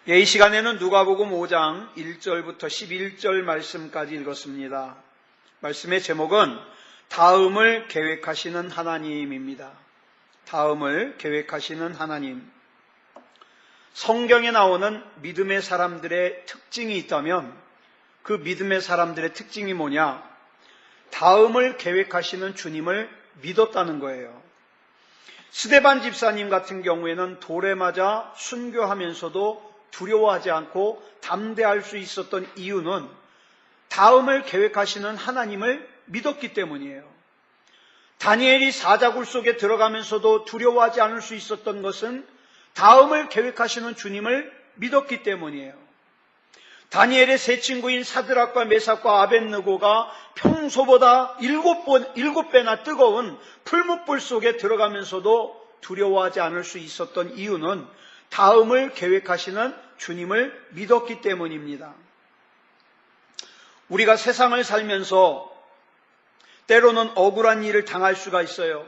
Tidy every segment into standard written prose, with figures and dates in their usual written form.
이 시간에는 누가복음 5장 1절부터 11절 말씀까지 읽었습니다. 말씀의 제목은 다음을 계획하시는 하나님입니다. 다음을 계획하시는 하나님. 성경에 나오는 믿음의 사람들의 특징이 있다면 그 믿음의 사람들의 특징이 뭐냐? 다음을 계획하시는 주님을 믿었다는 거예요. 스데반 집사님 같은 경우에는 돌에 맞아 순교하면서도 두려워하지 않고 담대할 수 있었던 이유는 다음을 계획하시는 하나님을 믿었기 때문이에요. 다니엘이 사자굴 속에 들어가면서도 두려워하지 않을 수 있었던 것은 다음을 계획하시는 주님을 믿었기 때문이에요. 다니엘의 세 친구인 사드락과 메삭과 아벳느고가 평소보다 7배나 뜨거운 풀무불 속에 들어가면서도 두려워하지 않을 수 있었던 이유는 다음을 계획하시는 주님을 믿었기 때문입니다. 우리가 세상을 살면서 때로는 억울한 일을 당할 수가 있어요.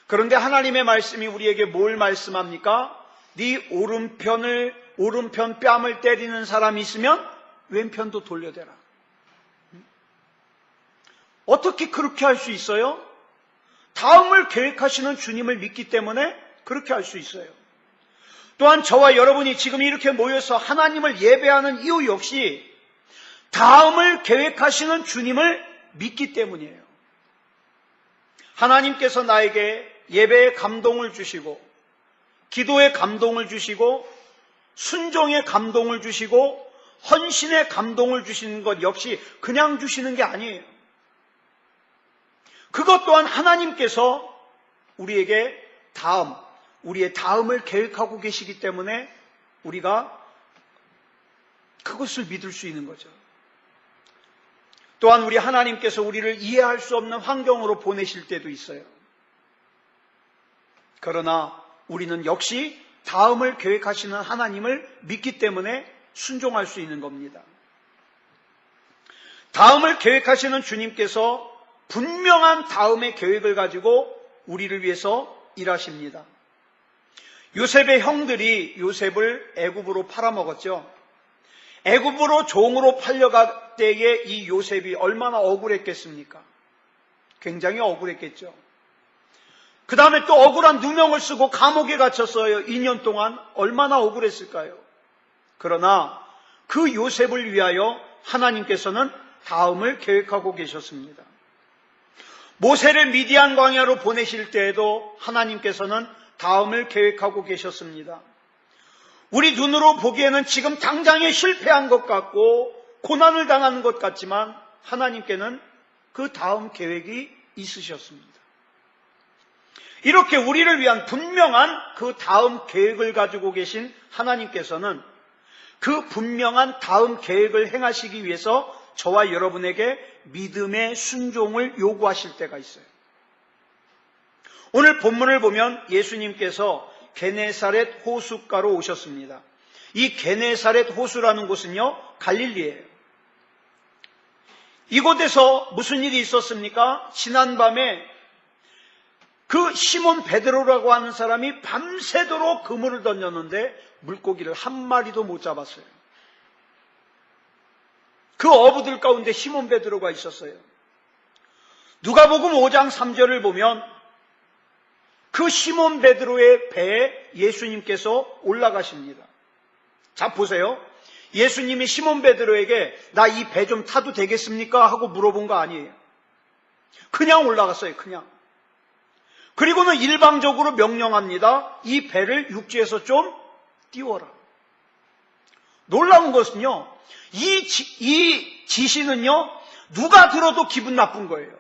그런데 하나님의 말씀이 우리에게 뭘 말씀합니까? 네 오른편 뺨을 때리는 사람이 있으면 왼편도 돌려대라. 어떻게 그렇게 할 수 있어요? 다음을 계획하시는 주님을 믿기 때문에 그렇게 할 수 있어요. 또한 저와 여러분이 지금 이렇게 모여서 하나님을 예배하는 이유 역시 다음을 계획하시는 주님을 믿기 때문이에요. 하나님께서 나에게 예배의 감동을 주시고 기도의 감동을 주시고 순종의 감동을 주시고 헌신의 감동을 주시는 것 역시 그냥 주시는 게 아니에요. 그것 또한 하나님께서 우리에게 우리의 다음을 계획하고 계시기 때문에 우리가 그것을 믿을 수 있는 거죠. 또한 우리 하나님께서 우리를 이해할 수 없는 환경으로 보내실 때도 있어요. 그러나 우리는 역시 다음을 계획하시는 하나님을 믿기 때문에 순종할 수 있는 겁니다. 다음을 계획하시는 주님께서 분명한 다음의 계획을 가지고 우리를 위해서 일하십니다. 요셉의 형들이 요셉을 애굽으로 팔아먹었죠. 애굽으로 종으로 팔려갈 때에 이 요셉이 얼마나 억울했겠습니까? 굉장히 억울했겠죠. 그 다음에 또 억울한 누명을 쓰고 감옥에 갇혔어요. 2년 동안 얼마나 억울했을까요? 그러나 그 요셉을 위하여 하나님께서는 다음을 계획하고 계셨습니다. 모세를 미디안 광야로 보내실 때에도 하나님께서는 다음을 계획하고 계셨습니다. 우리 눈으로 보기에는 지금 당장에 실패한 것 같고 고난을 당하는 것 같지만 하나님께는 그 다음 계획이 있으셨습니다. 이렇게 우리를 위한 분명한 그 다음 계획을 가지고 계신 하나님께서는 그 분명한 다음 계획을 행하시기 위해서 저와 여러분에게 믿음의 순종을 요구하실 때가 있어요. 오늘 본문을 보면 예수님께서 게네사렛 호숫가로 오셨습니다. 이 게네사렛 호수라는 곳은요, 갈릴리예요. 이곳에서 무슨 일이 있었습니까? 지난밤에 그 시몬 베드로라고 하는 사람이 밤새도록 그물을 던졌는데 물고기를 한 마리도 못 잡았어요. 그 어부들 가운데 시몬 베드로가 있었어요. 누가복음 5장 3절을 보면 그 시몬 베드로의 배에 예수님께서 올라가십니다. 자, 보세요. 예수님이 시몬 베드로에게 나 이 배 좀 타도 되겠습니까? 하고 물어본 거 아니에요. 그냥 올라갔어요. 그냥. 그리고는 일방적으로 명령합니다. 이 배를 육지에서 좀 띄워라. 놀라운 것은요, 이 지시는요, 누가 들어도 기분 나쁜 거예요.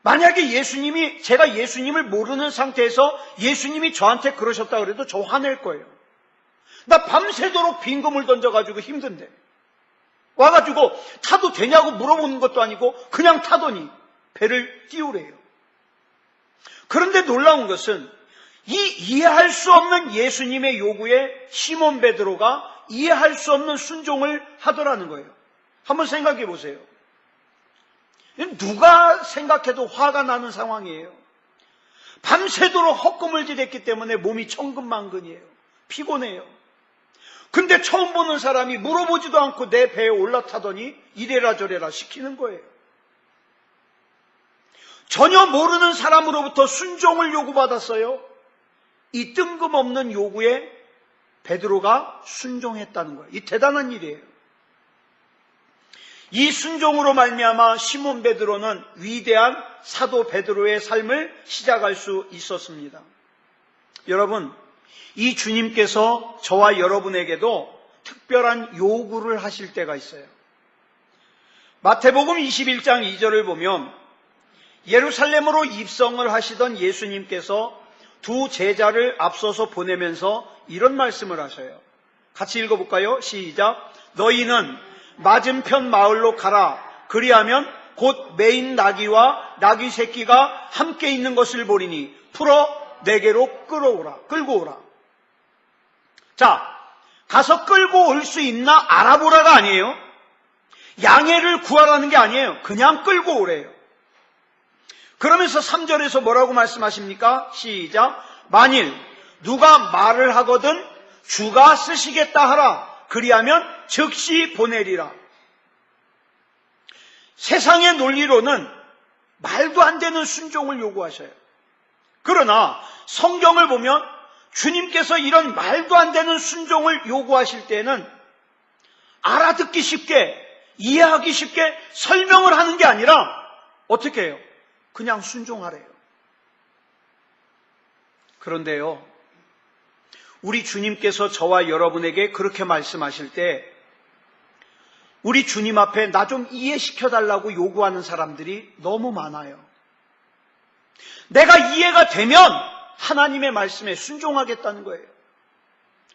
만약에 제가 예수님을 모르는 상태에서 예수님이 저한테 그러셨다 그래도 저 화낼 거예요. 나 밤새도록 빈 그물 던져가지고 힘든데 와가지고 타도 되냐고 물어보는 것도 아니고 그냥 타더니 배를 띄우래요. 그런데 놀라운 것은 이 이해할 수 없는 예수님의 요구에 시몬 베드로가 이해할 수 없는 순종을 하더라는 거예요. 한번 생각해 보세요. 누가 생각해도 화가 나는 상황이에요. 밤새도록 헛꿈을질했기 때문에 몸이 천근만근이에요. 피곤해요. 근데 처음 보는 사람이 물어보지도 않고 내 배에 올라타더니 이래라 저래라 시키는 거예요. 전혀 모르는 사람으로부터 순종을 요구받았어요. 이 뜬금없는 요구에 베드로가 순종했다는 거예요. 이 대단한 일이에요. 이 순종으로 말미암아 시몬 베드로는 위대한 사도 베드로의 삶을 시작할 수 있었습니다. 여러분, 이 주님께서 저와 여러분에게도 특별한 요구를 하실 때가 있어요. 마태복음 21장 2절을 보면 예루살렘으로 입성을 하시던 예수님께서 두 제자를 앞서서 보내면서 이런 말씀을 하셔요. 같이 읽어볼까요? 시작. 너희는 맞은편 마을로 가라. 그리하면 곧 매인 나귀와 나귀 새끼가 함께 있는 것을 보리니 풀어 내게로 끌고 오라. 자, 가서 끌고 올 수 있나 알아보라가 아니에요. 양해를 구하라는 게 아니에요. 그냥 끌고 오래요. 그러면서 3절에서 뭐라고 말씀하십니까? 시작. 만일 누가 말을 하거든 주가 쓰시겠다 하라. 그리하면 즉시 보내리라. 세상의 논리로는 말도 안 되는 순종을 요구하셔요. 그러나 성경을 보면 주님께서 이런 말도 안 되는 순종을 요구하실 때는 알아듣기 쉽게, 이해하기 쉽게 설명을 하는 게 아니라 어떻게 해요? 그냥 순종하래요. 그런데요, 우리 주님께서 저와 여러분에게 그렇게 말씀하실 때 우리 주님 앞에 나 좀 이해시켜달라고 요구하는 사람들이 너무 많아요. 내가 이해가 되면 하나님의 말씀에 순종하겠다는 거예요.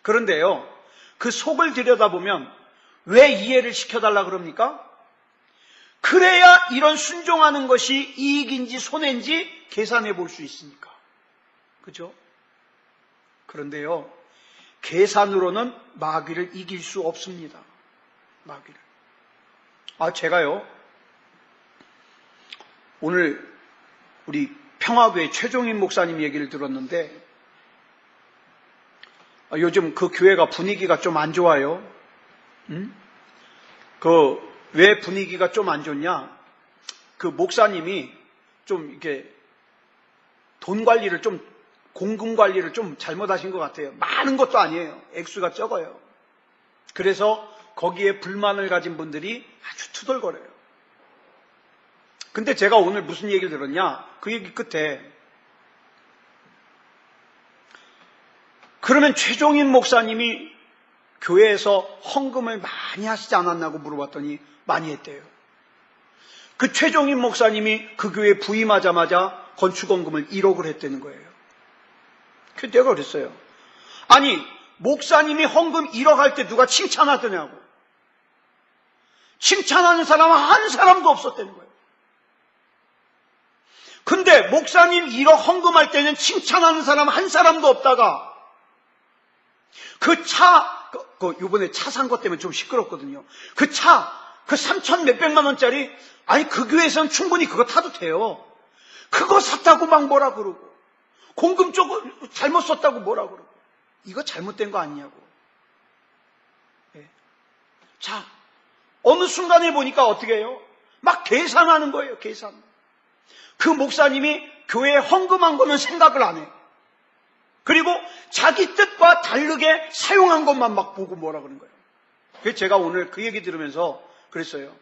그런데요, 그 속을 들여다보면 왜 이해를 시켜달라 그럽니까? 그래야 이런 순종하는 것이 이익인지 손해인지 계산해 볼 수 있으니까. 그죠? 그런데요, 계산으로는 마귀를 이길 수 없습니다. 마귀를. 제가요, 오늘 우리 평화교회 최종인 목사님 얘기를 들었는데, 요즘 그 교회가 분위기가 좀 안 좋아요. 왜 분위기가 좀 안 좋냐? 그 목사님이 좀 이렇게 돈 관리를 공금 관리를 좀 잘못하신 것 같아요. 많은 것도 아니에요. 액수가 적어요. 그래서 거기에 불만을 가진 분들이 아주 투덜거려요. 근데 제가 오늘 무슨 얘기를 들었냐? 그 얘기 끝에 그러면 최종인 목사님이 교회에서 헌금을 많이 하시지 않았냐고 물어봤더니 많이 했대요. 그 최종인 목사님이 그 교회에 부임하자마자 건축헌금을 1억을 했다는 거예요. 그래서 내가 그랬어요. 아니, 목사님이 헌금 1억 할 때 누가 칭찬하더냐고. 칭찬하는 사람은 한 사람도 없었다는 거예요. 근데 목사님 1억 헌금할 때는 칭찬하는 사람 한 사람도 없다가 이번에 차 산 것 때문에 좀 시끄럽거든요. 그 3천 몇백만 원짜리, 아니, 그 교회에서는 충분히 그거 타도 돼요. 그거 샀다고 막 뭐라 그러고, 공금 쪽을 잘못 썼다고 뭐라 그러고, 이거 잘못된 거 아니냐고. 네. 자, 어느 순간에 보니까 어떻게 해요? 막 계산하는 거예요, 계산. 그 목사님이 교회에 헌금한 거는 생각을 안 해. 그리고 자기 뜻과 다르게 사용한 것만 막 보고 뭐라 그러는 거예요. 그래서 제가 오늘 그 얘기 들으면서 그랬어요.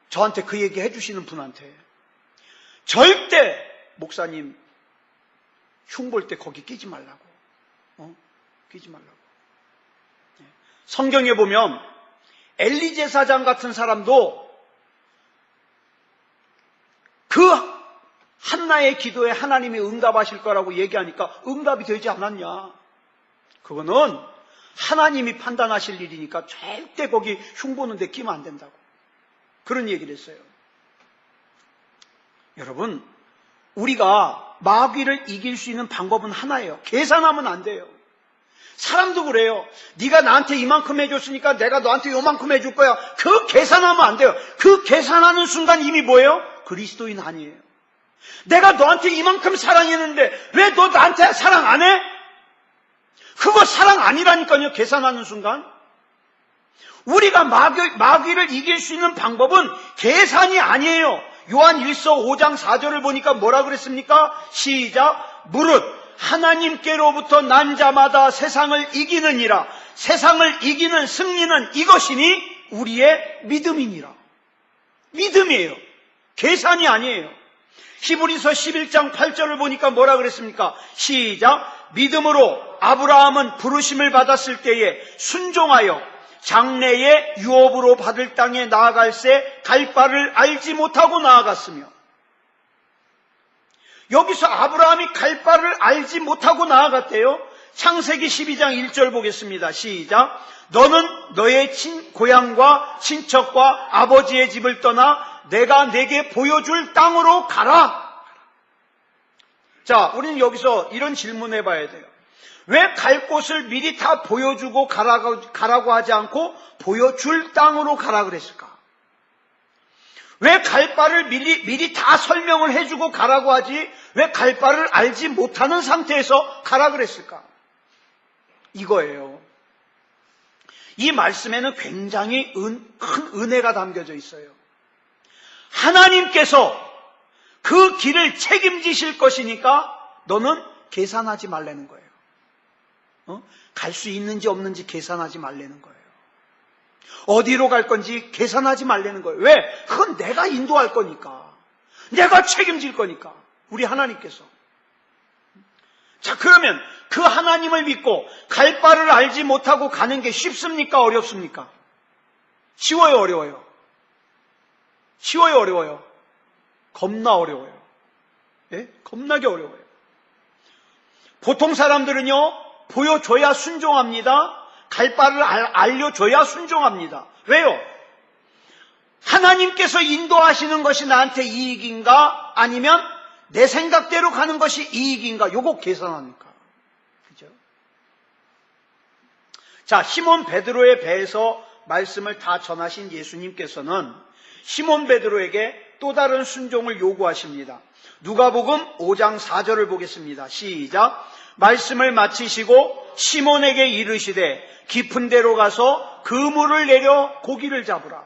저한테 그 얘기 해주시는 분한테 절대 목사님 흉볼 때 거기 끼지 말라고. 끼지 말라고. 성경에 보면 엘리 제사장 같은 사람도 그 한나의 기도에 하나님이 응답하실 거라고 얘기하니까 응답이 되지 않았냐. 그거는 하나님이 판단하실 일이니까 절대 거기 흉보는 데 끼면 안 된다고. 그런 얘기를 했어요. 여러분, 우리가 마귀를 이길 수 있는 방법은 하나예요. 계산하면 안 돼요. 사람도 그래요. 네가 나한테 이만큼 해줬으니까 내가 너한테 요만큼 해줄 거야. 그 계산하면 안 돼요. 그 계산하는 순간 이미 뭐예요? 그리스도인 아니에요. 내가 너한테 이만큼 사랑했는데 왜 너 나한테 사랑 안 해? 그거 사랑 아니라니까요. 계산하는 순간. 우리가 마귀를 이길 수 있는 방법은 계산이 아니에요. 요한 1서 5장 4절을 보니까 뭐라 그랬습니까? 시작. 무릇 하나님께로부터 난 자마다 세상을 이기느니라. 세상을 이기는 승리는 이것이니 우리의 믿음이니라. 믿음이에요. 계산이 아니에요. 히브리서 11장 8절을 보니까 뭐라 그랬습니까? 시작. 믿음으로 아브라함은 부르심을 받았을 때에 순종하여 장래의 유업으로 받을 땅에 나아갈새 갈 바를 알지 못하고 나아갔으며, 여기서 아브라함이 갈 바를 알지 못하고 나아갔대요. 창세기 12장 1절 보겠습니다. 시작. 너는 너의 고향과 친척과 아버지의 집을 떠나 내가 내게 보여줄 땅으로 가라. 자, 우리는 여기서 이런 질문 해봐야 돼요. 왜 갈 곳을 미리 다 보여주고 가라고 하지 않고 보여줄 땅으로 가라 그랬을까? 왜 갈 바를 미리 다 설명을 해주고 가라고 하지 왜 갈 바를 알지 못하는 상태에서 가라 그랬을까? 이거예요. 이 말씀에는 굉장히 큰 은혜가 담겨져 있어요. 하나님께서 그 길을 책임지실 것이니까 너는 계산하지 말라는 거예요. 갈 수 있는지 없는지 계산하지 말라는 거예요. 어디로 갈 건지 계산하지 말라는 거예요. 왜? 그건 내가 인도할 거니까. 내가 책임질 거니까. 우리 하나님께서. 자, 그러면 그 하나님을 믿고 갈 바를 알지 못하고 가는 게 쉽습니까? 어렵습니까? 쉬워요? 어려워요? 쉬워요? 어려워요? 겁나 어려워요. 예? 겁나게 어려워요. 보통 사람들은요, 보여줘야 순종합니다. 갈 바를 알려줘야 순종합니다. 왜요? 하나님께서 인도하시는 것이 나한테 이익인가? 아니면 내 생각대로 가는 것이 이익인가? 요거 계산하니까. 그죠? 자, 시몬 베드로의 배에서 말씀을 다 전하신 예수님께서는 시몬 베드로에게 또 다른 순종을 요구하십니다. 누가복음 5장 4절을 보겠습니다. 시작. 말씀을 마치시고 시몬에게 이르시되 깊은 데로 가서 그물을 내려 고기를 잡으라.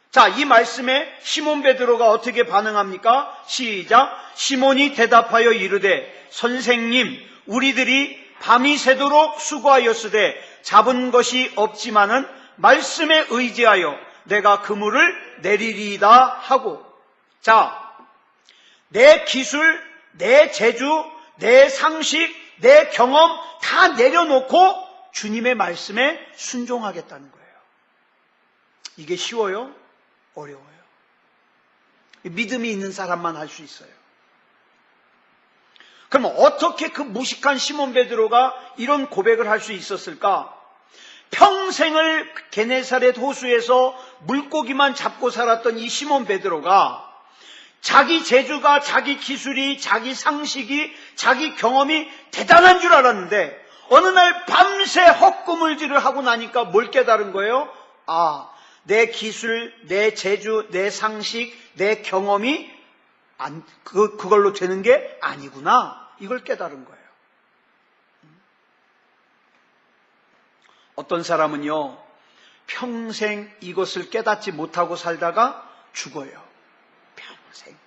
자, 이 말씀에 시몬 베드로가 어떻게 반응합니까? 시작. 시몬이 대답하여 이르되 선생님, 우리들이 밤이 새도록 수고하였으되 잡은 것이 없지만은 말씀에 의지하여 내가 그물을 내리리이다 하고. 자, 내 기술, 내 재주, 내 상식, 내 경험 다 내려놓고 주님의 말씀에 순종하겠다는 거예요. 이게 쉬워요? 어려워요. 믿음이 있는 사람만 할 수 있어요. 그럼 어떻게 그 무식한 시몬 베드로가 이런 고백을 할 수 있었을까? 평생을 게네사렛 호수에서 물고기만 잡고 살았던 이 시몬 베드로가 자기 재주가, 자기 기술이, 자기 상식이, 자기 경험이 대단한 줄 알았는데 어느 날 밤새 헛구물질을 하고 나니까 뭘 깨달은 거예요? 아, 내 기술, 내 재주, 내 상식, 내 경험이 그걸로 되는 게 아니구나. 이걸 깨달은 거예요. 어떤 사람은요, 평생 이것을 깨닫지 못하고 살다가 죽어요. 평생.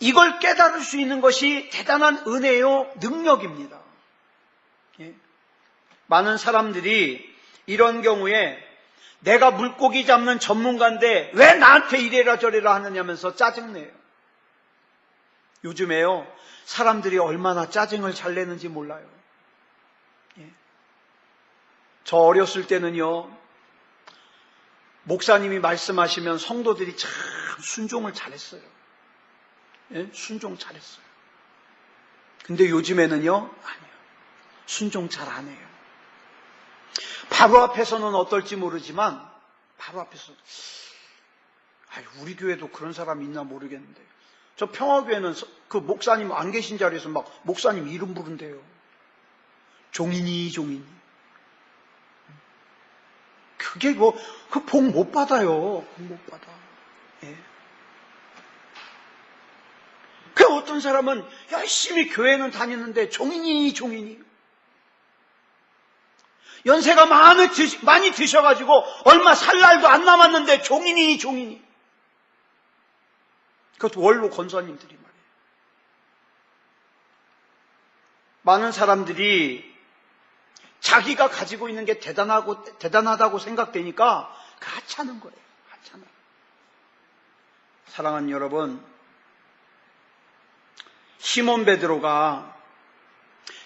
이걸 깨달을 수 있는 것이 대단한 은혜요, 능력입니다. 예? 많은 사람들이 이런 경우에 내가 물고기 잡는 전문가인데 왜 나한테 이래라 저래라 하느냐면서 짜증내요. 요즘에요, 사람들이 얼마나 짜증을 잘 내는지 몰라요. 예? 저 어렸을 때는요, 목사님이 말씀하시면 성도들이 참 순종을 잘했어요. 예? 순종 잘했어요. 근데 요즘에는요, 아니에요. 순종 잘 안 해요. 바로 앞에서는 어떨지 모르지만, 바로 앞에서, 우리 교회도 그런 사람이 있나 모르겠는데, 저 평화교회는 그 목사님 안 계신 자리에서 막 목사님 이름 부른대요. 종인이. 그게 그 복 못 받아요. 복 못 받아. 예. 그 어떤 사람은 열심히 교회는 다녔는데 종인이 연세가 많이 드셔가지고 얼마 살 날도 안 남았는데 종인이 그것도 원로 권사님들이 말이에요. 많은 사람들이 자기가 가지고 있는 게 대단하다고 생각되니까 하찮은 거예요. 하찮아요. 사랑하는 여러분, 시몬 베드로가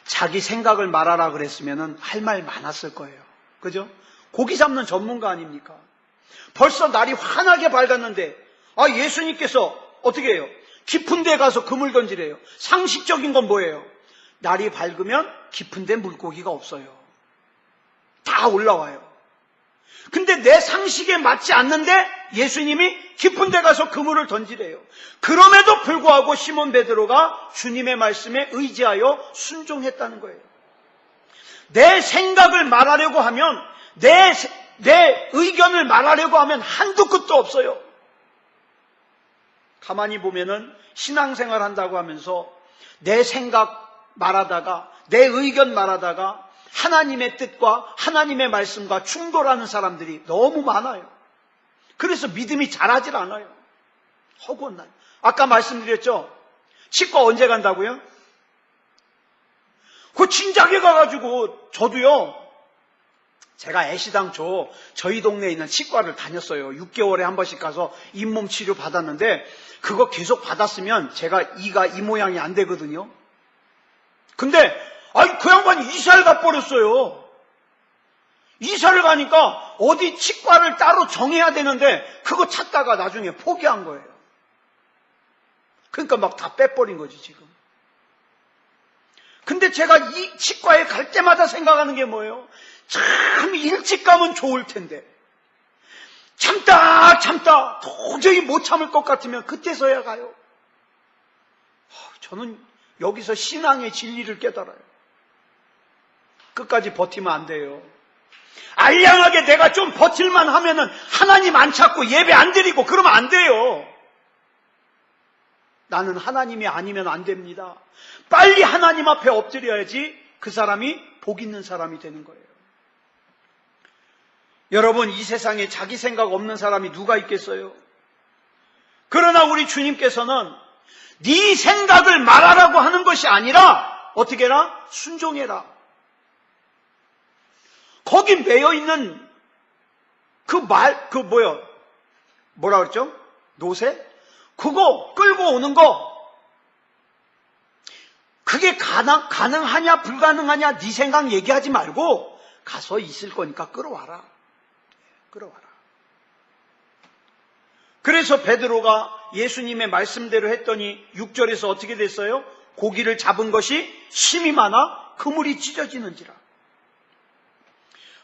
자기 생각을 말하라 그랬으면 할 말 많았을 거예요. 그죠? 고기 잡는 전문가 아닙니까? 벌써 날이 환하게 밝았는데 예수님께서 어떻게 해요? 깊은 데 가서 그물 던지래요. 상식적인 건 뭐예요? 날이 밝으면 깊은 데 물고기가 없어요. 다 올라와요. 근데 내 상식에 맞지 않는데 예수님이 깊은 데 가서 그물을 던지래요. 그럼에도 불구하고 시몬 베드로가 주님의 말씀에 의지하여 순종했다는 거예요. 내 생각을 말하려고 하면, 내 의견을 말하려고 하면 한두 끝도 없어요. 가만히 보면은 신앙생활 한다고 하면서 내 생각 말하다가, 내 의견 말하다가 하나님의 뜻과 하나님의 말씀과 충돌하는 사람들이 너무 많아요. 그래서 믿음이 자라질 않아요. 허구한 날. 아까 말씀드렸죠? 치과 언제 간다고요? 그 진작에 가가지고 저도요, 제가 애시당초 저희 동네에 있는 치과를 다녔어요. 6개월에 한 번씩 가서 잇몸 치료 받았는데 그거 계속 받았으면 제가 이가 이 모양이 안 되거든요. 근데 그 양반이 이사를 가버렸어요. 이사를 가니까 어디 치과를 따로 정해야 되는데 그거 찾다가 나중에 포기한 거예요. 그러니까 막 다 빼버린 거지 지금. 근데 제가 이 치과에 갈 때마다 생각하는 게 뭐예요? 참 일찍 가면 좋을 텐데 참다 도저히 못 참을 것 같으면 그때서야 가요. 저는 여기서 신앙의 진리를 깨달아요. 끝까지 버티면 안 돼요. 알량하게 내가 좀 버틸만 하면은 하나님 안 찾고 예배 안 드리고 그러면 안 돼요. 나는 하나님이 아니면 안 됩니다. 빨리 하나님 앞에 엎드려야지 그 사람이 복 있는 사람이 되는 거예요. 여러분, 이 세상에 자기 생각 없는 사람이 누가 있겠어요? 그러나 우리 주님께서는 네 생각을 말하라고 하는 것이 아니라 어떻게 해라? 순종해라. 거기 매여 있는 뭐라 그랬죠? 노새? 그거 끌고 오는 거, 그게 가능하냐 불가능하냐 네 생각 얘기하지 말고 가서 있을 거니까 끌어와라. 그래서 베드로가 예수님의 말씀대로 했더니 6절에서 어떻게 됐어요? 고기를 잡은 것이 심이 많아 그물이 찢어지는지라.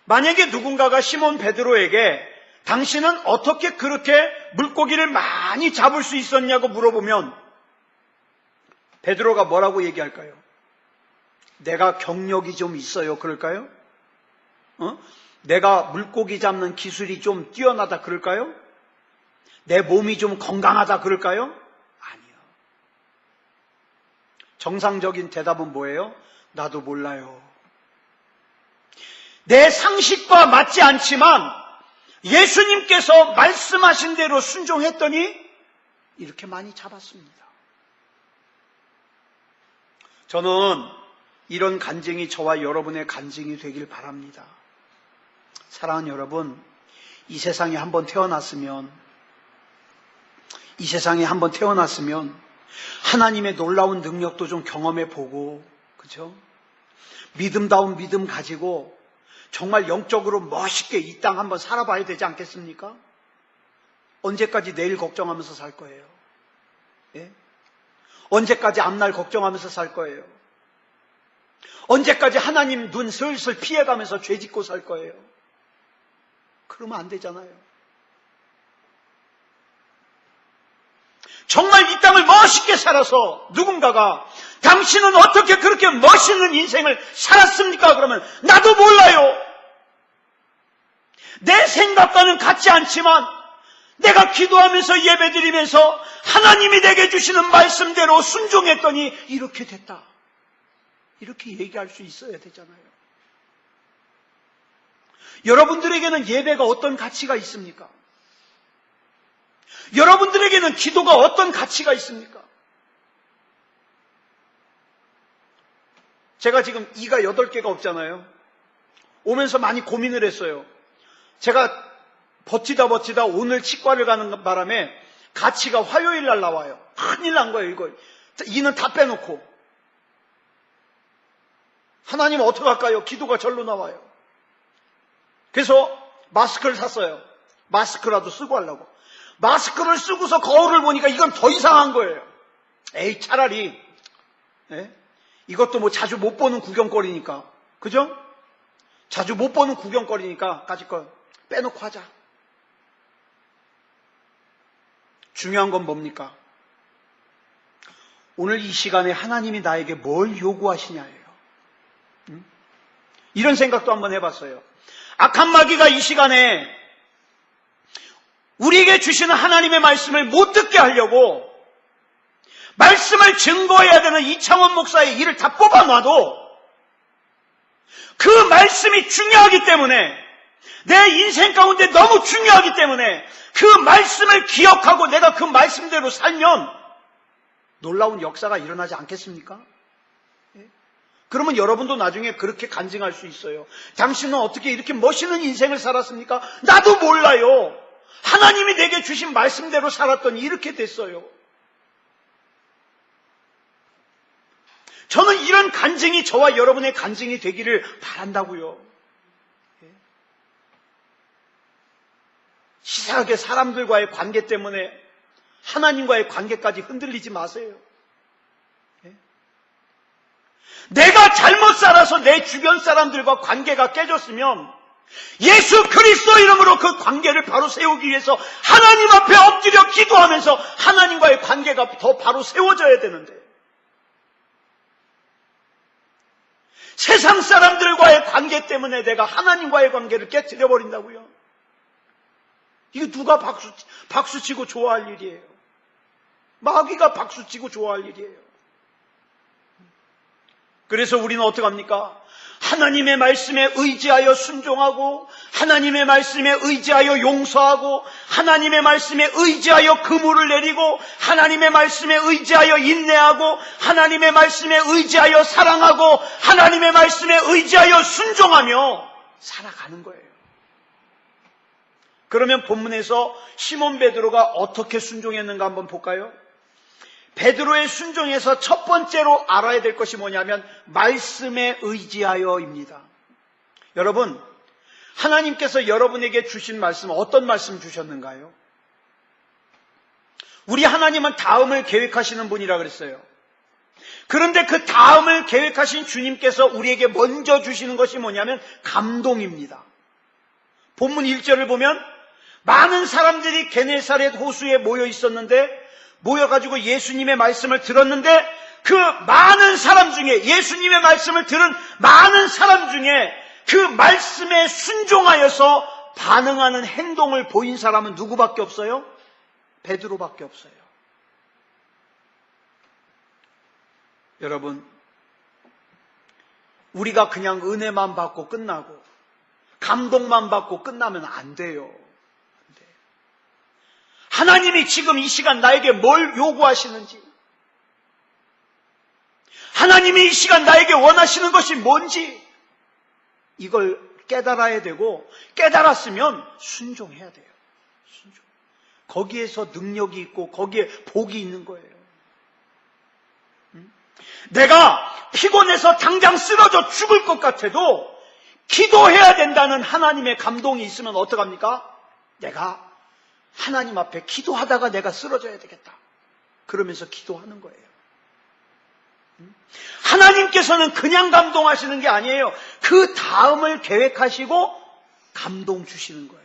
만약에 누군가가 시몬 베드로에게 당신은 어떻게 그렇게 물고기를 많이 잡을 수 있었냐고 물어보면 베드로가 뭐라고 얘기할까요? 내가 경력이 좀 있어요 그럴까요? 내가 물고기 잡는 기술이 좀 뛰어나다 그럴까요? 내 몸이 좀 건강하다 그럴까요? 아니요. 정상적인 대답은 뭐예요? 나도 몰라요. 내 상식과 맞지 않지만 예수님께서 말씀하신 대로 순종했더니 이렇게 많이 잡았습니다. 저는 이런 간증이 저와 여러분의 간증이 되길 바랍니다. 사랑하는 여러분, 이 세상에 한번 태어났으면 하나님의 놀라운 능력도 좀 경험해 보고, 그렇죠? 믿음다운 믿음 가지고 정말 영적으로 멋있게 이 땅 한번 살아봐야 되지 않겠습니까? 언제까지 내일 걱정하면서 살 거예요? 예? 언제까지 앞날 걱정하면서 살 거예요? 언제까지 하나님 눈 슬슬 피해가면서 죄 짓고 살 거예요? 그러면 안 되잖아요. 정말 이 땅을 멋있게 살아서 누군가가 당신은 어떻게 그렇게 멋있는 인생을 살았습니까? 그러면 나도 몰라요. 내 생각과는 같지 않지만 내가 기도하면서 예배드리면서 하나님이 내게 주시는 말씀대로 순종했더니 이렇게 됐다. 이렇게 얘기할 수 있어야 되잖아요. 여러분들에게는 예배가 어떤 가치가 있습니까? 여러분들에게는 기도가 어떤 가치가 있습니까? 제가 지금 이가 8개가 없잖아요. 오면서 많이 고민을 했어요. 제가 버티다 오늘 치과를 가는 바람에 가치가 화요일 날 나와요. 큰일 난 거예요, 이거. 이는 다 빼놓고. 하나님 어떡할까요? 기도가 절로 나와요. 그래서 마스크를 샀어요. 마스크라도 쓰고 하려고. 마스크를 쓰고서 거울을 보니까 이건 더 이상한 거예요. 에이, 차라리 이것도 뭐 자주 못 보는 구경거리니까, 그죠? 자주 못 보는 구경거리니까 가질 거 빼놓고 하자. 중요한 건 뭡니까? 오늘 이 시간에 하나님이 나에게 뭘 요구하시냐예요. 이런 생각도 한번 해봤어요. 악한 마귀가 이 시간에 우리에게 주시는 하나님의 말씀을 못 듣게 하려고 말씀을 증거해야 되는 이창원 목사의 일을 다 뽑아놔도 그 말씀이 중요하기 때문에, 내 인생 가운데 너무 중요하기 때문에 그 말씀을 기억하고 내가 그 말씀대로 살면 놀라운 역사가 일어나지 않겠습니까? 그러면 여러분도 나중에 그렇게 간증할 수 있어요. 당신은 어떻게 이렇게 멋있는 인생을 살았습니까? 나도 몰라요. 하나님이 내게 주신 말씀대로 살았더니 이렇게 됐어요. 저는 이런 간증이 저와 여러분의 간증이 되기를 바란다고요. 시사하게 사람들과의 관계 때문에 하나님과의 관계까지 흔들리지 마세요. 내가 잘못 살아서 내 주변 사람들과 관계가 깨졌으면 예수 그리스도 이름으로 그 관계를 바로 세우기 위해서 하나님 앞에 엎드려 기도하면서 하나님과의 관계가 더 바로 세워져야 되는데, 세상 사람들과의 관계 때문에 내가 하나님과의 관계를 깨뜨려 버린다고요? 이거 누가 박수치고 좋아할 일이에요? 마귀가 박수치고 좋아할 일이에요. 그래서 우리는 어떡합니까? 하나님의 말씀에 의지하여 순종하고, 하나님의 말씀에 의지하여 용서하고, 하나님의 말씀에 의지하여 그물을 내리고, 하나님의 말씀에 의지하여 인내하고, 하나님의 말씀에 의지하여 사랑하고, 하나님의 말씀에 의지하여 순종하며 살아가는 거예요. 그러면 본문에서 시몬 베드로가 어떻게 순종했는가 한번 볼까요? 베드로의 순종에서 첫 번째로 알아야 될 것이 뭐냐면 말씀에 의지하여입니다. 여러분, 하나님께서 여러분에게 주신 말씀, 어떤 말씀 주셨는가요? 우리 하나님은 다음을 계획하시는 분이라 그랬어요. 그런데 그 다음을 계획하신 주님께서 우리에게 먼저 주시는 것이 뭐냐면 감동입니다. 본문 1절을 보면 많은 사람들이 게네사렛 호수에 모여 있었는데, 모여가지고 예수님의 말씀을 들었는데, 그 많은 사람 중에, 예수님의 말씀을 들은 많은 사람 중에 그 말씀에 순종하여서 반응하는 행동을 보인 사람은 누구밖에 없어요? 베드로밖에 없어요. 여러분, 우리가 그냥 은혜만 받고 끝나고 감동만 받고 끝나면 안 돼요. 하나님이 지금 이 시간 나에게 뭘 요구하시는지, 하나님이 이 시간 나에게 원하시는 것이 뭔지, 이걸 깨달아야 되고, 깨달았으면 순종해야 돼요. 순종. 거기에서 능력이 있고 거기에 복이 있는 거예요. 내가 피곤해서 당장 쓰러져 죽을 것 같아도 기도해야 된다는 하나님의 감동이 있으면 어떡합니까? 내가 하나님 앞에 기도하다가 내가 쓰러져야 되겠다. 그러면서 기도하는 거예요. 하나님께서는 그냥 감동하시는 게 아니에요. 그 다음을 계획하시고 감동 주시는 거예요.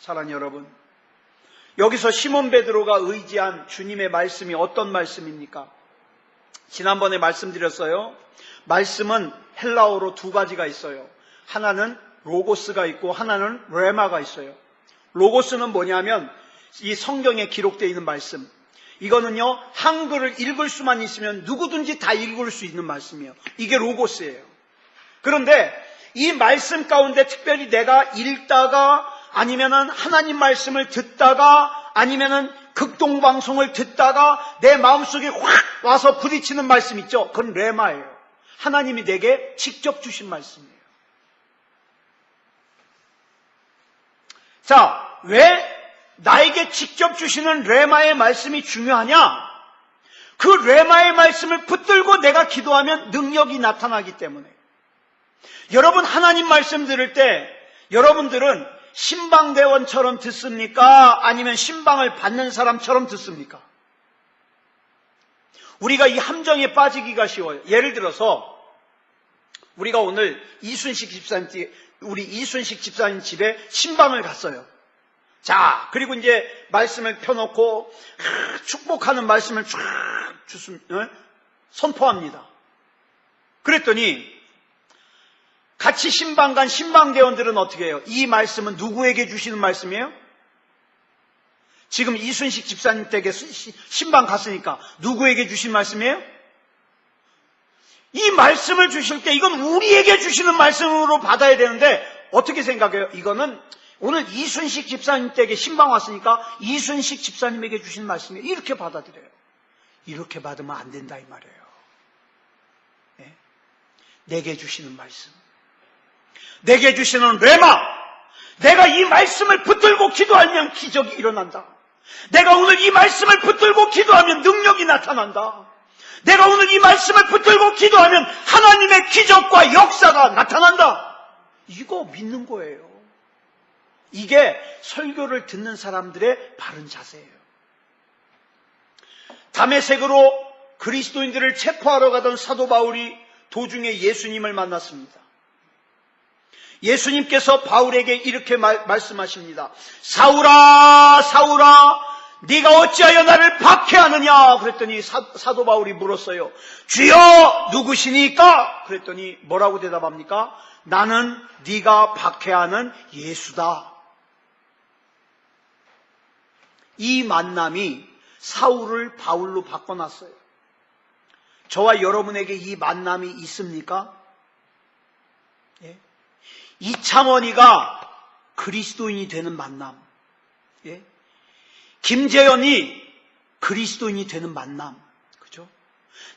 사랑하는 여러분, 여기서 시몬 베드로가 의지한 주님의 말씀이 어떤 말씀입니까? 지난번에 말씀드렸어요. 말씀은 헬라어로 두 가지가 있어요. 하나는 로고스가 있고 하나는 레마가 있어요. 로고스는 뭐냐면 이 성경에 기록되어 있는 말씀. 이거는요, 한글을 읽을 수만 있으면 누구든지 다 읽을 수 있는 말씀이에요. 이게 로고스예요. 그런데 이 말씀 가운데 특별히 내가 읽다가 아니면은 하나님 말씀을 듣다가 아니면은 극동방송을 듣다가 내 마음속에 확 와서 부딪히는 말씀 있죠? 그건 레마예요. 하나님이 내게 직접 주신 말씀이에요. 자, 왜 나에게 직접 주시는 레마의 말씀이 중요하냐? 그 레마의 말씀을 붙들고 내가 기도하면 능력이 나타나기 때문에. 여러분, 하나님 말씀 들을 때 여러분들은 신방대원처럼 듣습니까? 아니면 신방을 받는 사람처럼 듣습니까? 우리가 이 함정에 빠지기가 쉬워요. 예를 들어서 우리가 오늘 이순식 집사님 집에 신방을 갔어요. 자, 그리고 이제 말씀을 펴놓고 축복하는 말씀을 쫙 선포합니다. 그랬더니 같이 신방 간 신방대원들은 어떻게 해요? 이 말씀은 누구에게 주시는 말씀이에요? 지금 이순식 집사님 댁에 신방 갔으니까 누구에게 주신 말씀이에요? 이 말씀을 주실 때 이건 우리에게 주시는 말씀으로 받아야 되는데 어떻게 생각해요? 이거는 오늘 이순식 집사님 댁에 신방 왔으니까 이순식 집사님에게 주신 말씀이에요. 이렇게 받아들여요. 이렇게 받으면 안 된다 이 말이에요. 네? 내게 주시는 말씀. 내게 주시는 레마. 내가 이 말씀을 붙들고 기도하면 기적이 일어난다. 내가 오늘 이 말씀을 붙들고 기도하면 능력이 나타난다. 내가 오늘 이 말씀을 붙들고 기도하면 하나님의 기적과 역사가 나타난다. 이거 믿는 거예요. 이게 설교를 듣는 사람들의 바른 자세예요. 다메섹으로 그리스도인들을 체포하러 가던 사도 바울이 도중에 예수님을 만났습니다. 예수님께서 바울에게 이렇게 말씀하십니다. 사울아, 사울아, 네가 어찌하여 나를 박해하느냐? 그랬더니 사도 바울이 물었어요. 주여, 누구시니까? 그랬더니 뭐라고 대답합니까? 나는 네가 박해하는 예수다. 이 만남이 사울을 바울로 바꿔놨어요. 저와 여러분에게 이 만남이 있습니까? 예? 이창원이가 그리스도인이 되는 만남. 예? 김재현이 그리스도인이 되는 만남. 그죠?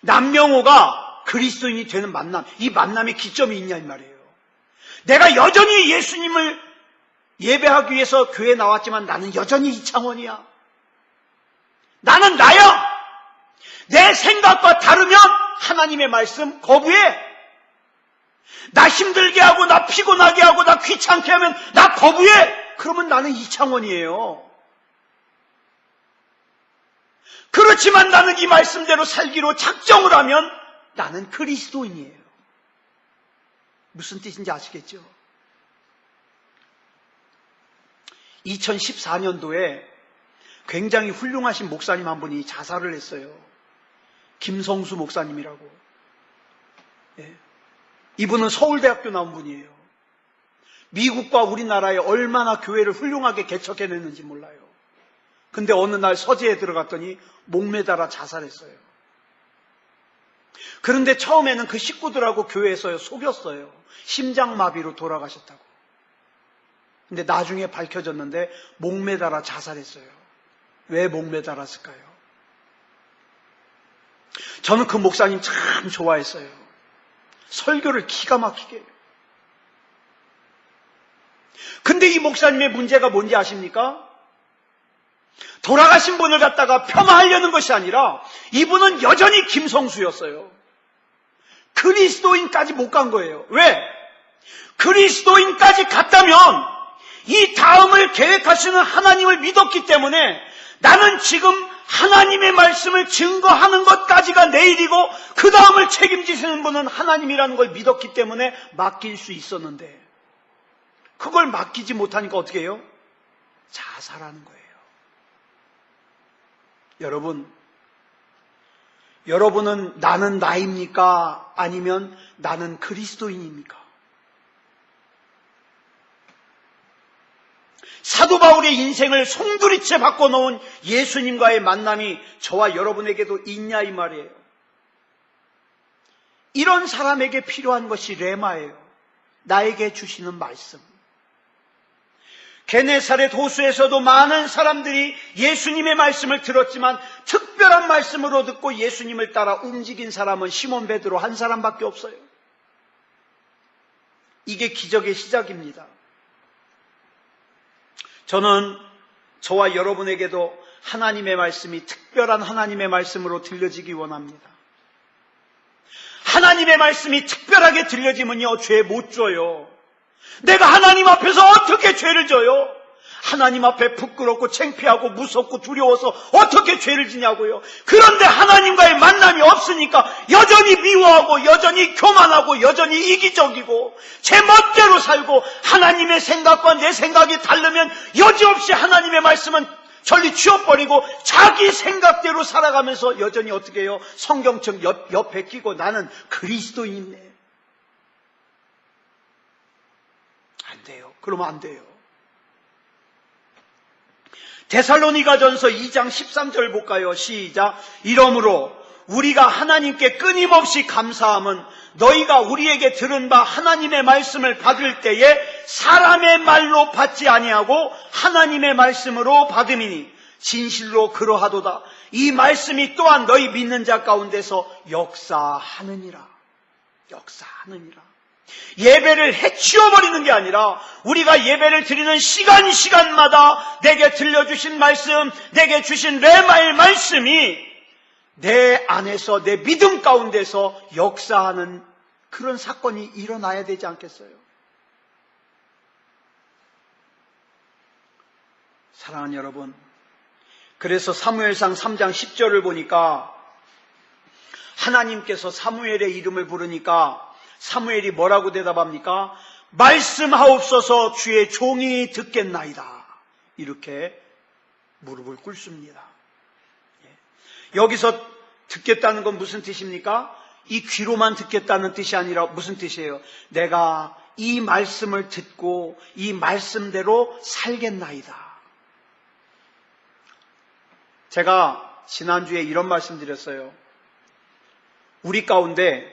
남명호가 그리스도인이 되는 만남. 이 만남의 기점이 있냐 이 말이에요. 내가 여전히 예수님을 예배하기 위해서 교회에 나왔지만 나는 여전히 이창원이야. 나는 나야. 내 생각과 다르면 하나님의 말씀 거부해. 나 힘들게 하고 나 피곤하게 하고 나 귀찮게 하면 나 거부해. 그러면 나는 이창원이에요. 그렇지만 나는 이 말씀대로 살기로 작정을 하면 나는 그리스도인이에요. 무슨 뜻인지 아시겠죠? 2014년도에 굉장히 훌륭하신 목사님 한 분이 자살을 했어요. 김성수 목사님이라고. 예. 이분은 서울대학교 나온 분이에요. 미국과 우리나라에 얼마나 교회를 훌륭하게 개척해냈는지 몰라요. 근데 어느 날 서재에 들어갔더니 목매달아 자살했어요. 그런데 처음에는 그 식구들하고 교회에서 속였어요. 심장마비로 돌아가셨다고. 근데 나중에 밝혀졌는데 목매달아 자살했어요. 왜 목매달았을까요? 저는 그 목사님 참 좋아했어요. 설교를 기가 막히게 해요. 근데 이 목사님의 문제가 뭔지 아십니까? 돌아가신 분을 갖다가 폄하하려는 것이 아니라 이분은 여전히 김성수였어요. 그리스도인까지 못 간 거예요. 왜? 그리스도인까지 갔다면 이 다음을 계획하시는 하나님을 믿었기 때문에 나는 지금 하나님의 말씀을 증거하는 것까지가 내 일이고 그 다음을 책임지시는 분은 하나님이라는 걸 믿었기 때문에 맡길 수 있었는데 그걸 맡기지 못하니까 어떻게 해요? 자살하는 거예요. 여러분은 나는 나입니까? 아니면 나는 그리스도인입니까? 사도 바울의 인생을 송두리째 바꿔놓은 예수님과의 만남이 저와 여러분에게도 있냐 이 말이에요. 이런 사람에게 필요한 것이 레마예요. 나에게 주시는 말씀. 게네사렛 호수에서도 많은 사람들이 예수님의 말씀을 들었지만 특별한 말씀으로 듣고 예수님을 따라 움직인 사람은 시몬 베드로 한 사람밖에 없어요. 이게 기적의 시작입니다. 저는 저와 여러분에게도 하나님의 말씀이 특별한 하나님의 말씀으로 들려지기 원합니다. 하나님의 말씀이 특별하게 들려지면요, 죄 못 져요. 내가 하나님 앞에서 어떻게 죄를 져요? 하나님 앞에 부끄럽고 창피하고 무섭고 두려워서 어떻게 죄를 지냐고요. 그런데 하나님과의 만남이 없으니까 여전히 미워하고 여전히 교만하고 여전히 이기적이고 제 멋대로 살고 하나님의 생각과 내 생각이 다르면 여지없이 하나님의 말씀은 전리 치워버리고 자기 생각대로 살아가면서 여전히 어떻게 해요? 성경책 옆에 끼고 나는 그리스도인이네. 안 돼요. 그러면 안 돼요. 데살로니가전서 2장 13절 볼까요? 시작. 이러므로 우리가 하나님께 끊임없이 감사함은 너희가 우리에게 들은 바 하나님의 말씀을 받을 때에 사람의 말로 받지 아니하고 하나님의 말씀으로 받음이니 진실로 그러하도다. 이 말씀이 또한 너희 믿는 자 가운데서 역사하느니라. 역사하느니라. 예배를 해치워버리는 게 아니라 우리가 예배를 드리는 시간마다 내게 들려주신 말씀, 내게 주신 레마의 말씀이 내 안에서 내 믿음 가운데서 역사하는 그런 사건이 일어나야 되지 않겠어요? 사랑하는 여러분, 그래서 사무엘상 3장 10절을 보니까 하나님께서 사무엘의 이름을 부르니까 사무엘이 뭐라고 대답합니까? 말씀하옵소서 주의 종이 듣겠나이다. 이렇게 무릎을 꿇습니다. 여기서 듣겠다는 건 무슨 뜻입니까? 이 귀로만 듣겠다는 뜻이 아니라 무슨 뜻이에요? 내가 이 말씀을 듣고 이 말씀대로 살겠나이다. 제가 지난주에 이런 말씀 드렸어요. 우리 가운데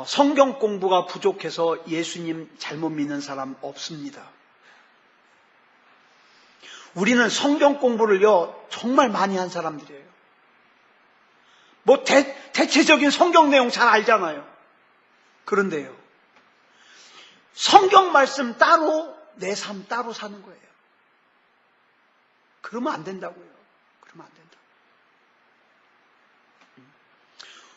성경 공부가 부족해서 예수님 잘못 믿는 사람 없습니다. 우리는 성경 공부를요 정말 많이 한 사람들이에요. 뭐 대체적인 성경 내용 잘 알잖아요. 그런데요, 성경 말씀 따로 내 삶 따로 사는 거예요. 그러면 안 된다고요. 그러면 안 된다.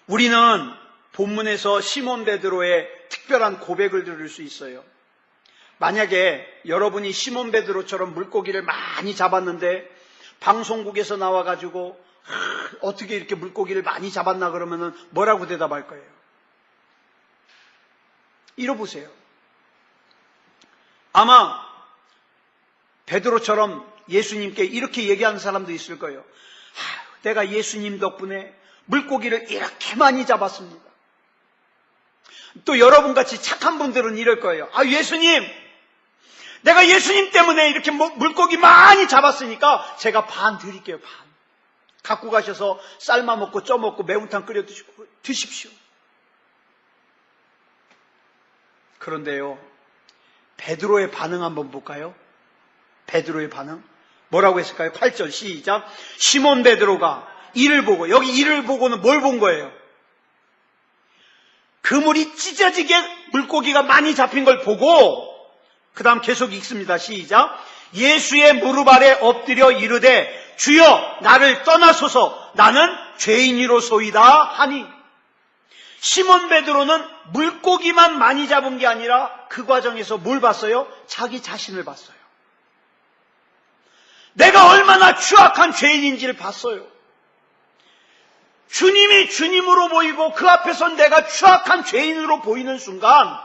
우리는 본문에서 시몬 베드로의 특별한 고백을 들을 수 있어요. 만약에 여러분이 시몬 베드로처럼 물고기를 많이 잡았는데 방송국에서 나와가지고 어떻게 이렇게 물고기를 많이 잡았나 그러면은 뭐라고 대답할 거예요? 이러보세요. 아마 베드로처럼 예수님께 이렇게 얘기하는 사람도 있을 거예요. 내가 예수님 덕분에 물고기를 이렇게 많이 잡았습니다. 또 여러분같이 착한 분들은 이럴 거예요. 예수님, 내가 예수님 때문에 이렇게 물고기 많이 잡았으니까 제가 반 드릴게요. 반. 갖고 가셔서 삶아 먹고 쪄 먹고 매운탕 끓여 드십시오. 그런데요, 베드로의 반응 한번 볼까요? 베드로의 반응 뭐라고 했을까요? 8절 시작. 시몬 베드로가 이를 보고, 여기 이를 보고는 뭘 본 거예요? 그물이 찢어지게 물고기가 많이 잡힌 걸 보고 그 다음 계속 읽습니다. 시작. 예수의 무릎 아래 엎드려 이르되 주여 나를 떠나소서 나는 죄인이로소이다 하니. 시몬 베드로는 물고기만 많이 잡은 게 아니라 그 과정에서 뭘 봤어요? 자기 자신을 봤어요. 내가 얼마나 추악한 죄인인지를 봤어요. 주님이 주님으로 보이고 그 앞에서 내가 추악한 죄인으로 보이는 순간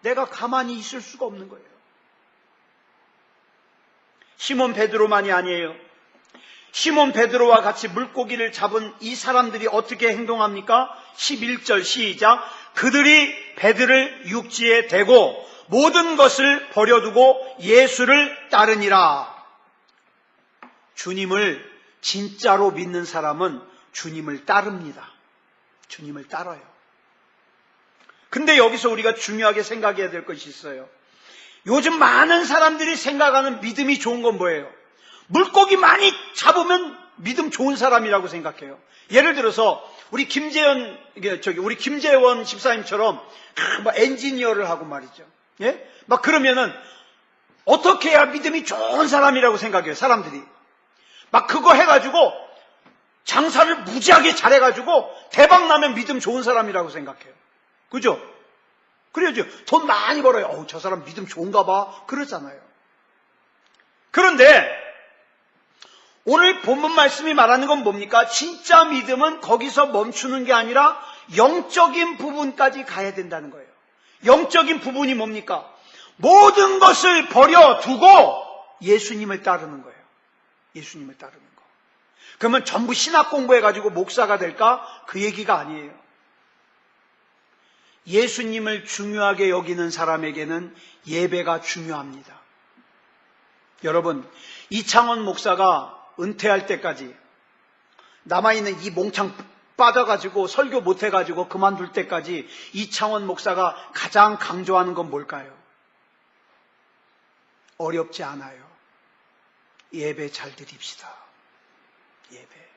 내가 가만히 있을 수가 없는 거예요. 시몬 베드로만이 아니에요. 시몬 베드로와 같이 물고기를 잡은 이 사람들이 어떻게 행동합니까? 11절 시작. 그들이 배들을 육지에 대고 모든 것을 버려두고 예수를 따르니라. 주님을 진짜로 믿는 사람은 주님을 따릅니다. 주님을 따라요. 근데 여기서 우리가 중요하게 생각해야 될 것이 있어요. 요즘 많은 사람들이 생각하는 믿음이 좋은 건 뭐예요? 물고기 많이 잡으면 믿음 좋은 사람이라고 생각해요. 예를 들어서 우리 김재원 집사님처럼 엔지니어를 하고 말이죠. 예? 막 그러면은 어떻게 해야 믿음이 좋은 사람이라고 생각해요, 사람들이. 막 그거 해가지고 장사를 무지하게 잘해가지고 대박 나면 믿음 좋은 사람이라고 생각해요. 그죠? 그래야죠. 돈 많이 벌어요. 저 사람 믿음 좋은가 봐. 그러잖아요. 그런데 오늘 본문 말씀이 말하는 건 뭡니까? 진짜 믿음은 거기서 멈추는 게 아니라 영적인 부분까지 가야 된다는 거예요. 영적인 부분이 뭡니까? 모든 것을 버려두고 예수님을 따르는 거예요. 예수님을 따르는 거. 그러면 전부 신학 공부해가지고 목사가 될까? 그 얘기가 아니에요. 예수님을 중요하게 여기는 사람에게는 예배가 중요합니다. 여러분, 이창원 목사가 은퇴할 때까지 남아있는 이 몽창 빠져가지고 설교 못해가지고 그만둘 때까지 이창원 목사가 가장 강조하는 건 뭘까요? 어렵지 않아요. 예배 잘 드립시다. 예배.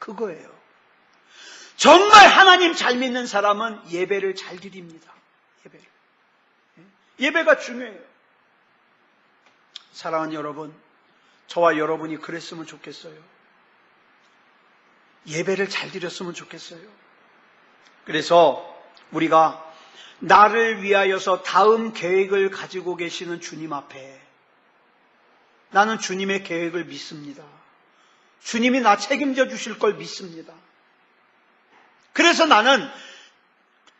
그거예요. 정말 하나님 잘 믿는 사람은 예배를 잘 드립니다. 예배를. 예배가 중요해요. 사랑하는 여러분, 저와 여러분이 그랬으면 좋겠어요. 예배를 잘 드렸으면 좋겠어요. 그래서 우리가 나를 위하여서 다음 계획을 가지고 계시는 주님 앞에 나는 주님의 계획을 믿습니다. 주님이 나 책임져 주실 걸 믿습니다. 그래서 나는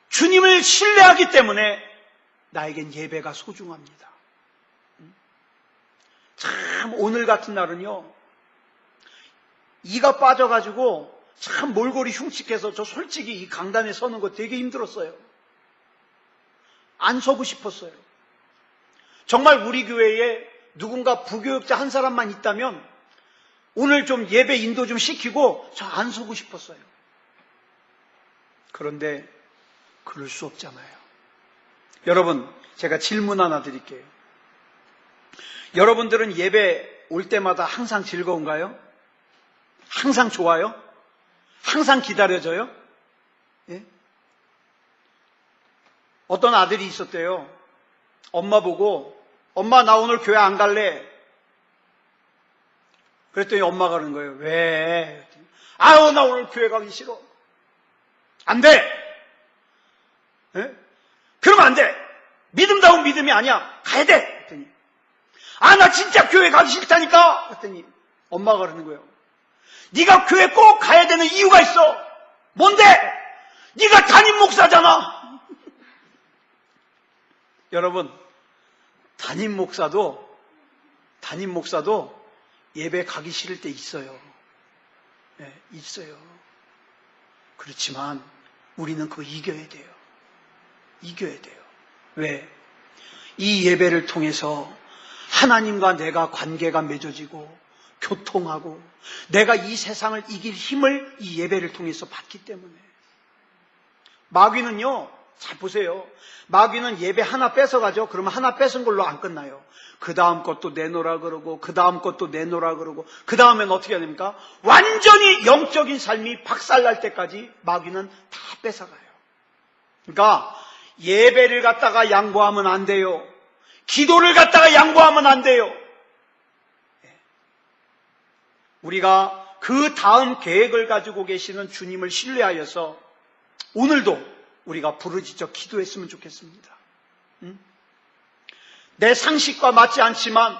주님을 신뢰하기 때문에 나에겐 예배가 소중합니다. 참 오늘 같은 날은요, 이가 빠져가지고 참 몰골이 흉측해서 저 솔직히 이 강단에 서는 거 되게 힘들었어요. 안 서고 싶었어요. 정말 우리 교회에 누군가 부교육자 한 사람만 있다면 오늘 좀 예배 인도 좀 시키고 저 안 서고 싶었어요. 그런데 그럴 수 없잖아요. 여러분, 제가 질문 하나 드릴게요. 여러분들은 예배 올 때마다 항상 즐거운가요? 항상 좋아요? 항상 기다려져요? 예? 어떤 아들이 있었대요. 엄마 보고, 엄마 나 오늘 교회 안 갈래. 그랬더니 엄마가 그러는 거예요. 왜? 아유 나 오늘 교회 가기 싫어. 안 돼. 예? 그러면 안 돼. 믿음다운 믿음이 아니야. 가야 돼. 그랬더니 나 진짜 교회 가기 싫다니까. 그랬더니 엄마가 그러는 거예요. 네가 교회 꼭 가야 되는 이유가 있어. 뭔데? 네가 담임 목사잖아. 여러분, 담임 목사도 예배 가기 싫을 때 있어요. 네, 있어요. 그렇지만 우리는 그거 이겨야 돼요. 이겨야 돼요. 왜? 이 예배를 통해서 하나님과 내가 관계가 맺어지고 교통하고 내가 이 세상을 이길 힘을 이 예배를 통해서 받기 때문에. 마귀는요, 잘 보세요. 마귀는 예배 하나 뺏어가죠. 그러면 하나 뺏은 걸로 안 끝나요. 그 다음 것도 내놓으라 그러고 그 다음 것도 내놓으라 그러고 그 다음엔 어떻게 해야 됩니까? 완전히 영적인 삶이 박살날 때까지 마귀는 다 뺏어가요. 그러니까 예배를 갖다가 양보하면 안 돼요. 기도를 갖다가 양보하면 안 돼요. 우리가 그 다음 계획을 가지고 계시는 주님을 신뢰하여서 오늘도 우리가 부르짖어 기도했으면 좋겠습니다. 내 상식과 맞지 않지만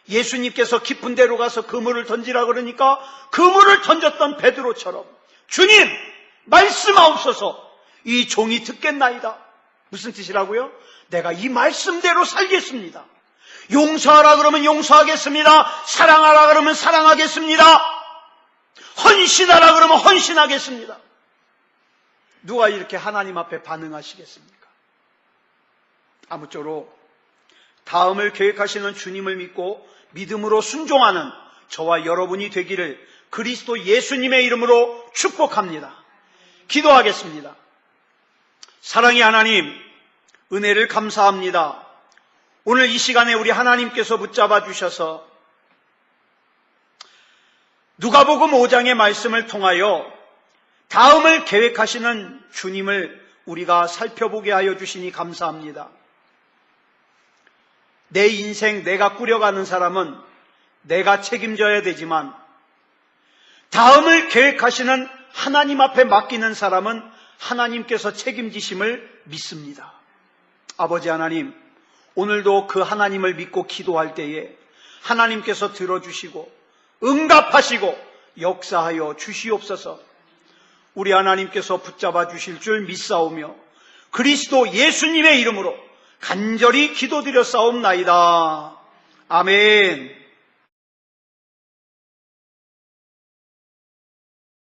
예수님께서 깊은 데로 가서 그물을 던지라 그러니까 그물을 던졌던 베드로처럼 주님 말씀하옵소서 이 종이 듣겠나이다. 무슨 뜻이라고요? 내가 이 말씀대로 살겠습니다. 용서하라 그러면 용서하겠습니다. 사랑하라 그러면 사랑하겠습니다. 헌신하라 그러면 헌신하겠습니다. 누가 이렇게 하나님 앞에 반응하시겠습니까? 아무쪼록 다음을 계획하시는 주님을 믿고 믿음으로 순종하는 저와 여러분이 되기를 그리스도 예수님의 이름으로 축복합니다. 기도하겠습니다. 사랑의 하나님, 은혜를 감사합니다. 오늘 이 시간에 우리 하나님께서 붙잡아 주셔서 누가복음 5장의 말씀을 통하여 다음을 계획하시는 주님을 우리가 살펴보게 하여 주시니 감사합니다. 내 인생 내가 꾸려가는 사람은 내가 책임져야 되지만 다음을 계획하시는 하나님 앞에 맡기는 사람은 하나님께서 책임지심을 믿습니다. 아버지 하나님, 오늘도 그 하나님을 믿고 기도할 때에 하나님께서 들어주시고 응답하시고 역사하여 주시옵소서. 우리 하나님께서 붙잡아 주실 줄 믿사오며 그리스도 예수님의 이름으로 간절히 기도드려 싸움나이다. 아멘.